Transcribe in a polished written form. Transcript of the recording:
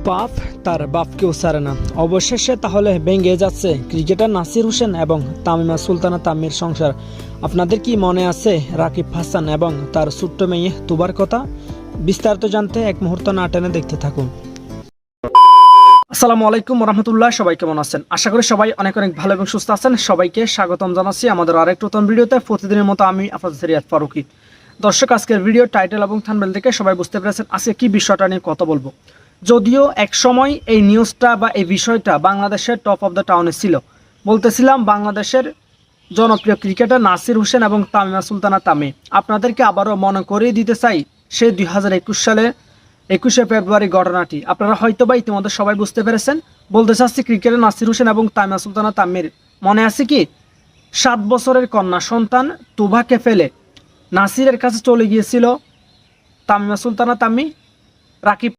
পাপ তার বাপকেও ছাড়ে না। অবশেষে তাহলে ভেঙে যাচ্ছে ক্রিকেটার নাসির হোসেন এবং তামিমা সুলতানা তাম্মির সংসার। আপনাদের কি মনে আছে রাকিব হাসান এবং তার ছোট্ট মেয়ে তুবার কথা? বিস্তারিত জানতে এক মুহূর্ত না টেনে দেখতে থাকুন। আসসালামু আলাইকুম রহমতুল্লাহ, সবাই কেমন আছেন? আশা করি সবাই অনেক অনেক ভালো এবং সুস্থ আছেন। সবাইকে স্বাগতম জানাচ্ছি আমাদের আরেকটা নতুন ভিডিওতে। প্রতিদিনের মতো আমি আপনাদের রিয়াদ ফারুকি। দর্শক, আজকের ভিডিও টাইটেল এবং থাম্বনেল দেখে সবাই বুঝতে পেরেছেন আজকে কি বিষয়টা নিয়ে কথা বলবো। যদিও এক সময় এই নিউজটা বা এই বিষয়টা বাংলাদেশের টপ অফ দ্য টাউনে ছিল। বলতেছিলাম বাংলাদেশের জনপ্রিয় ক্রিকেটার নাসির হোসেন এবং তামিমা সুলতানা তামি। আপনাদেরকে আবারও মনে করিয়ে দিতে চাই সেই 2021 সালে 21শে ফেব্রুয়ারি ঘটনাটি। আপনারা হয়তো বা ইতিমধ্যে সবাই বুঝতে পেরেছেন। বলতে চাচ্ছি ক্রিকেটার নাসির হোসেন এবং তামিমা সুলতানা তাম্মির মনে আছে কি 7 বছরের কন্যা সন্তান তুবাকে ফেলে নাসিরের কাছে চলে গিয়েছিল তামিমা সুলতানা তাম্মি। রাকিব